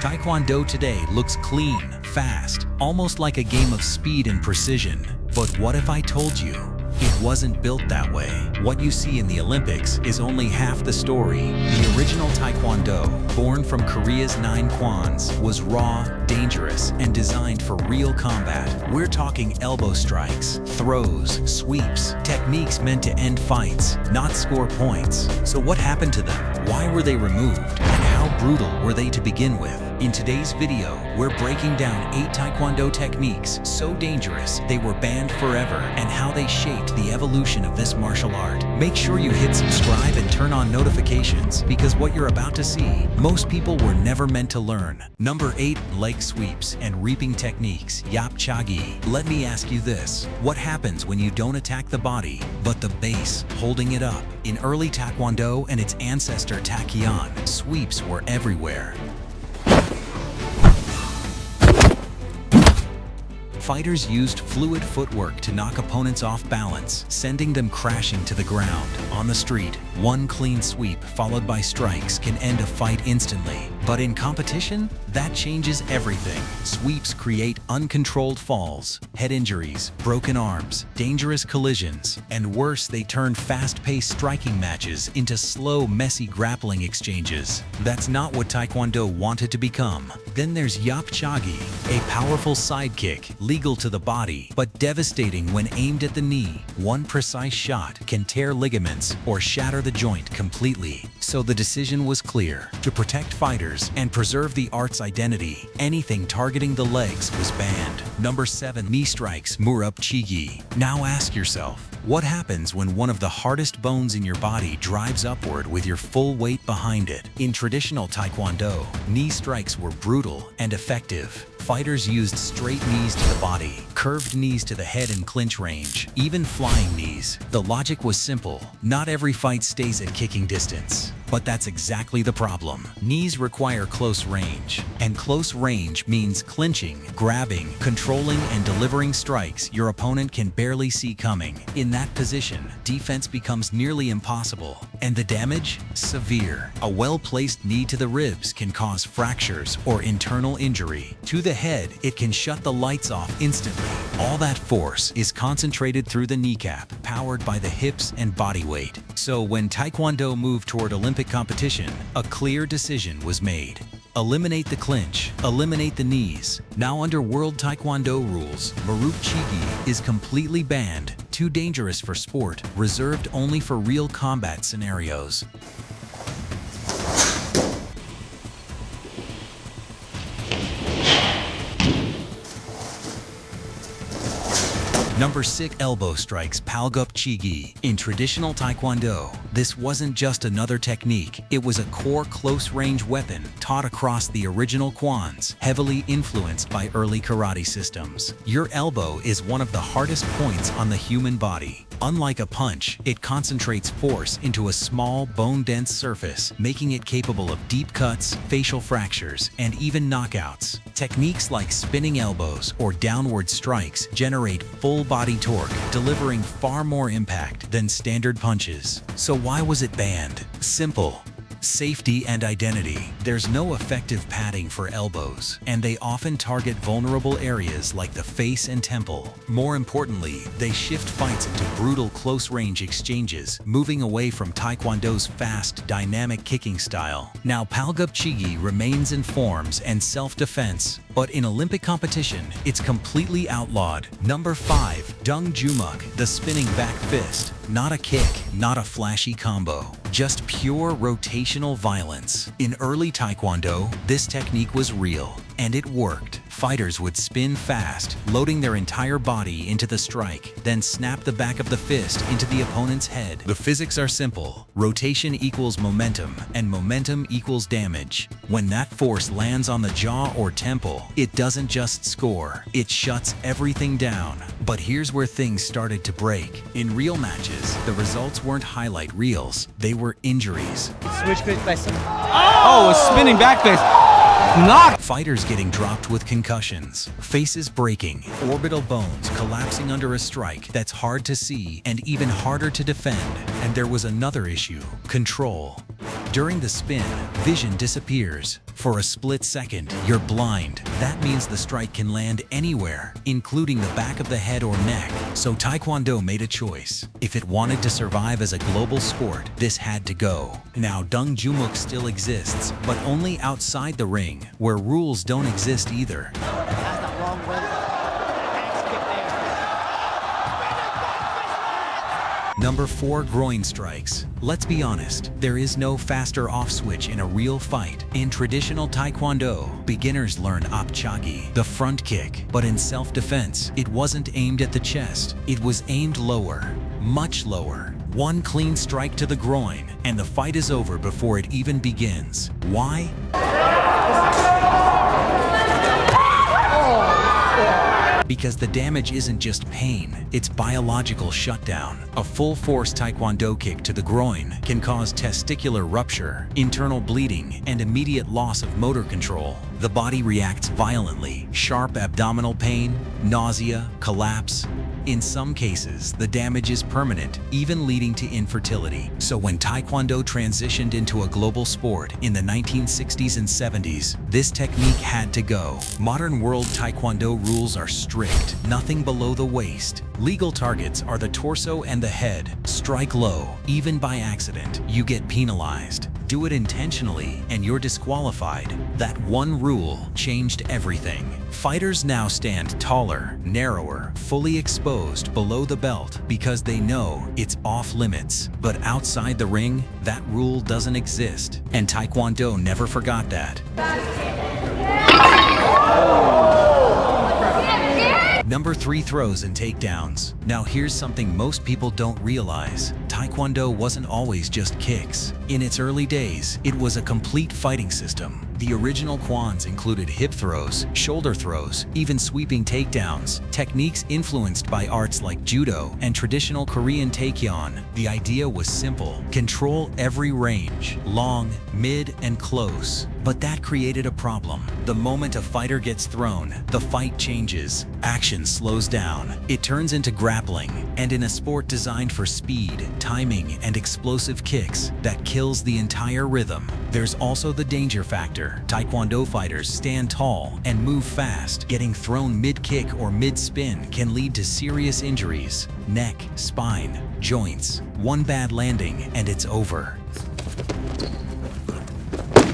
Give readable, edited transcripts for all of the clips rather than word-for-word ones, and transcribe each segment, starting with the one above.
Taekwondo today looks clean, fast, almost like a game of speed and precision. But what if I told you it wasn't built that way? What you see in the Olympics is only half the story. The original Taekwondo, born from Korea's 9 kwans, was raw, dangerous, and designed for real combat. We're talking elbow strikes, throws, sweeps, techniques meant to end fights, not score points. So what happened to them? Why were they removed? And how brutal were they to begin with? In today's video, we're breaking down 8 Taekwondo techniques so dangerous they were banned forever and how they shaped the evolution of this martial art. Make sure you hit subscribe and turn on notifications because what you're about to see, most people were never meant to learn. Number 8. Leg sweeps and reaping techniques, yap chagi. Let me ask you this. What happens when you don't attack the body, but the base holding it up? In early Taekwondo and its ancestor Taekyon, sweeps were everywhere. Fighters used fluid footwork to knock opponents off balance, sending them crashing to the ground. On the street, one clean sweep followed by strikes can end a fight instantly. But in competition, that changes everything. Sweeps create uncontrolled falls, head injuries, broken arms, dangerous collisions, and worse, they turn fast-paced striking matches into slow, messy grappling exchanges. That's not what Taekwondo wanted to become. Then there's yap chagi, a powerful sidekick, legal to the body, but devastating when aimed at the knee. One precise shot can tear ligaments or shatter the joint completely. So the decision was clear. To protect fighters and preserve the art's identity, anything targeting the legs was banned. Number 7. Knee strikes, murap chigi. Now ask yourself, what happens when one of the hardest bones in your body drives upward with your full weight behind it? In traditional Taekwondo, knee strikes were brutal and effective. Fighters used straight knees to the body, curved knees to the head in clinch range, even flying knees. The logic was simple. Not every fight stays at kicking distance. But that's exactly the problem. Knees require close range, and close range means clinching, grabbing, controlling, and delivering strikes your opponent can barely see coming. In that position, defense becomes nearly impossible, and the damage? Severe. A well-placed knee to the ribs can cause fractures or internal injury. To the head, it can shut the lights off instantly. All that force is concentrated through the kneecap, powered by the hips and body weight. So when Taekwondo moved toward Olympic competition, a clear decision was made. Eliminate the clinch, eliminate the knees. Now under World Taekwondo rules, murap chigi is completely banned, too dangerous for sport, reserved only for real combat scenarios. Number 6. Elbow strikes, palgup chigi. In traditional Taekwondo, this wasn't just another technique. It was a core close-range weapon taught across the original kwans, heavily influenced by early karate systems. Your elbow is one of the hardest points on the human body. Unlike a punch, it concentrates force into a small, bone-dense surface, making it capable of deep cuts, facial fractures, and even knockouts. Techniques like spinning elbows or downward strikes generate full-body torque, delivering far more impact than standard punches. So why was it banned? Simple. Safety and identity. There's no effective padding for elbows, and they often target vulnerable areas like the face and temple. More importantly, they shift fights into brutal close-range exchanges, moving away from Taekwondo's fast, dynamic kicking style. Now, palgup chigi remains in forms and self-defense, but in Olympic competition, it's completely outlawed. Number 5. Dung jumuk, the spinning back fist. Not a kick, not a flashy combo, just pure rotational violence. In early Taekwondo, this technique was real, and it worked. Fighters would spin fast, loading their entire body into the strike, then snap the back of the fist into the opponent's head. The physics are simple. Rotation equals momentum, and momentum equals damage. When that force lands on the jaw or temple, it doesn't just score, it shuts everything down. But here's where things started to break. In real matches, the results weren't highlight reels, they were injuries. Switch quick face. Oh, a spinning back face. Knock! Fighters getting dropped with concussions, faces breaking, orbital bones collapsing under a strike that's hard to see and even harder to defend. And there was another issue: control. During the spin, vision disappears. For a split second, you're blind. That means the strike can land anywhere, including the back of the head or neck. So Taekwondo made a choice. If it wanted to survive as a global sport, this had to go. Now, Dung Jumuk still exists, but only outside the ring, where rules don't exist either. Number 4, groin strikes. Let's be honest, there is no faster off switch in a real fight. In traditional Taekwondo, beginners learn apchagi, the front kick, but in self-defense, it wasn't aimed at the chest. It was aimed lower, much lower. One clean strike to the groin, and the fight is over before it even begins. Why? Because the damage isn't just pain, it's biological shutdown. A full-force Taekwondo kick to the groin can cause testicular rupture, internal bleeding, and immediate loss of motor control. The body reacts violently, sharp abdominal pain, nausea, collapse. In some cases, the damage is permanent, even leading to infertility. So when Taekwondo transitioned into a global sport in the 1960s and 70s, this technique had to go. Modern world Taekwondo rules are strict, nothing below the waist. Legal targets are the torso and the head. Strike low, even by accident, you get penalized. Do it intentionally and you're disqualified. That one rule changed everything. Fighters now stand taller, narrower, fully exposed below the belt because they know it's off limits. But outside the ring, that rule doesn't exist. And Taekwondo never forgot that. Number 3, throws and takedowns. Now here's something most people don't realize. Taekwondo wasn't always just kicks. In its early days, it was a complete fighting system. The original kwans included hip throws, shoulder throws, even sweeping takedowns, techniques influenced by arts like judo and traditional Korean taekyon. The idea was simple: control every range, long, mid, and close. But that created a problem. The moment a fighter gets thrown, the fight changes. Action slows down. It turns into grappling. And in a sport designed for speed, timing, and explosive kicks, that kills the entire rhythm. There's also the danger factor. Taekwondo fighters stand tall and move fast. Getting thrown mid-kick or mid-spin can lead to serious injuries. Neck, spine, joints. One bad landing and it's over.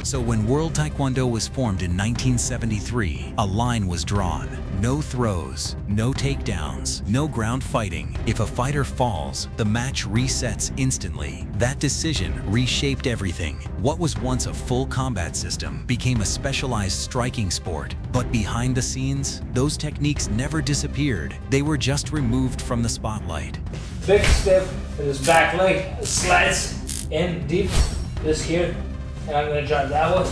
So when World Taekwondo was formed in 1973, a line was drawn. No throws, no takedowns, no ground fighting. If a fighter falls, the match resets instantly. That decision reshaped everything. What was once a full combat system became a specialized striking sport. But behind the scenes, those techniques never disappeared. They were just removed from the spotlight. Big step with his back leg, slides in deep, this here, and I'm gonna drive that way.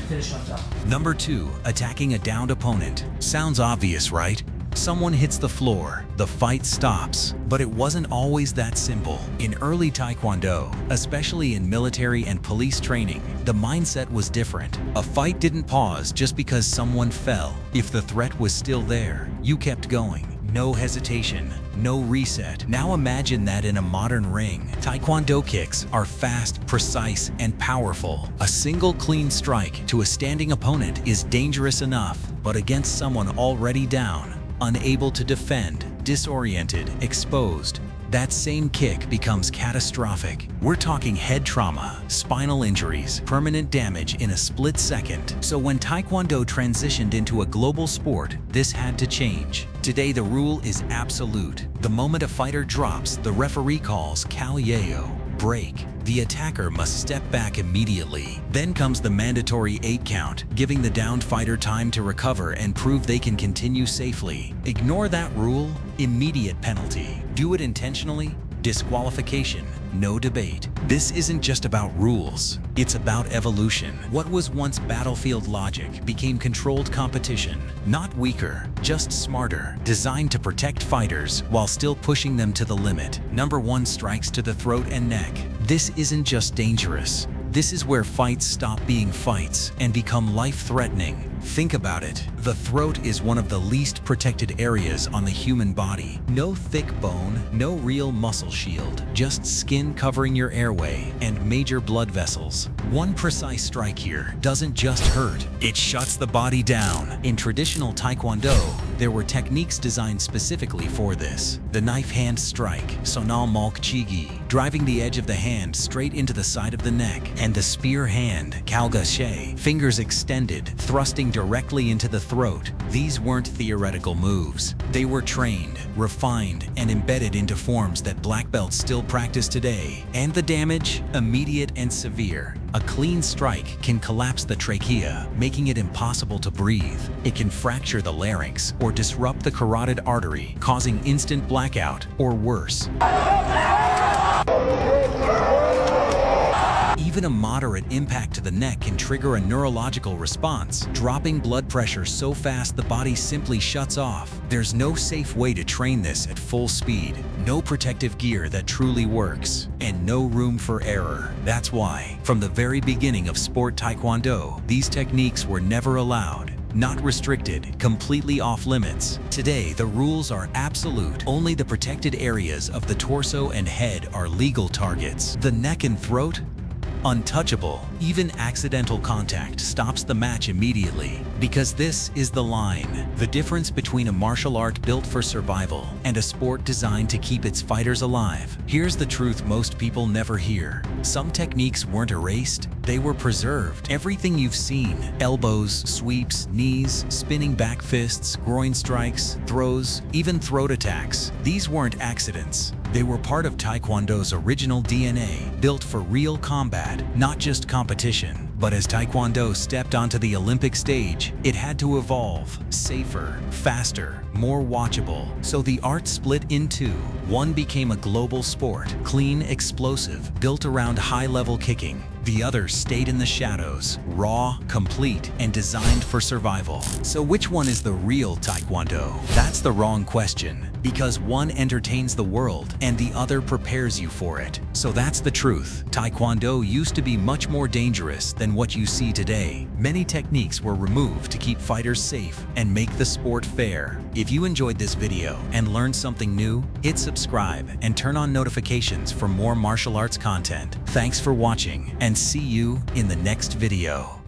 Finish on top. Number 2, attacking a downed opponent. Sounds obvious, right? Someone hits the floor, the fight stops. But it wasn't always that simple. In early Taekwondo, especially in military and police training, the mindset was different. A fight didn't pause just because someone fell. If the threat was still there, you kept going. No hesitation, no reset. Now imagine that in a modern ring. Taekwondo kicks are fast, precise, and powerful. A single clean strike to a standing opponent is dangerous enough, but against someone already down, unable to defend, disoriented, exposed, that same kick becomes catastrophic. We're talking head trauma, spinal injuries, permanent damage in a split second. So when Taekwondo transitioned into a global sport, this had to change. Today the rule is absolute. The moment a fighter drops, the referee calls Kalyeo, break. The attacker must step back immediately. Then comes the mandatory 8 count, giving the downed fighter time to recover and prove they can continue safely. Ignore that rule, immediate penalty. Do it intentionally, disqualification, no debate. This isn't just about rules, it's about evolution. What was once battlefield logic became controlled competition. Not weaker, just smarter, designed to protect fighters while still pushing them to the limit. Number 1, strikes to the throat and neck. This isn't just dangerous. This is where fights stop being fights and become life-threatening. Think about it. The throat is one of the least protected areas on the human body. No thick bone, no real muscle shield, just skin covering your airway and major blood vessels. One precise strike here doesn't just hurt, it shuts the body down. In traditional Taekwondo, there were techniques designed specifically for this. The knife hand strike, sonal malk chigi, driving the edge of the hand straight into the side of the neck, and the spear hand, kalgashe, fingers extended, thrusting directly into the throat. These weren't theoretical moves. They were trained, refined, and embedded into forms that black belts still practice today. And the damage? Immediate and severe. A clean strike can collapse the trachea, making it impossible to breathe. It can fracture the larynx or disrupt the carotid artery, causing instant blackout or worse. Even a moderate impact to the neck can trigger a neurological response, dropping blood pressure so fast the body simply shuts off. There's no safe way to train this at full speed, no protective gear that truly works, and no room for error. That's why, from the very beginning of sport Taekwondo, these techniques were never allowed. Not restricted, completely off limits. Today, the rules are absolute. Only the protected areas of the torso and head are legal targets. The neck and throat? Untouchable. Even accidental contact stops the match immediately. Because this is the line. The difference between a martial art built for survival and a sport designed to keep its fighters alive. Here's the truth most people never hear. Some techniques weren't erased, they were preserved. Everything you've seen, elbows, sweeps, knees, spinning back fists, groin strikes, throws, even throat attacks. These weren't accidents. They were part of Taekwondo's original DNA, built for real combat, not just competition. But as Taekwondo stepped onto the Olympic stage, it had to evolve, safer, faster, more watchable. So the art split in two. One became a global sport, clean, explosive, built around high-level kicking. The other stayed in the shadows, raw, complete, and designed for survival. So which one is the real Taekwondo? That's the wrong question, because one entertains the world and the other prepares you for it. So that's the truth. Taekwondo used to be much more dangerous than what you see today. Many techniques were removed to keep fighters safe and make the sport fair. If you enjoyed this video and learned something new, hit subscribe and turn on notifications for more martial arts content. Thanks for watching, and see you in the next video.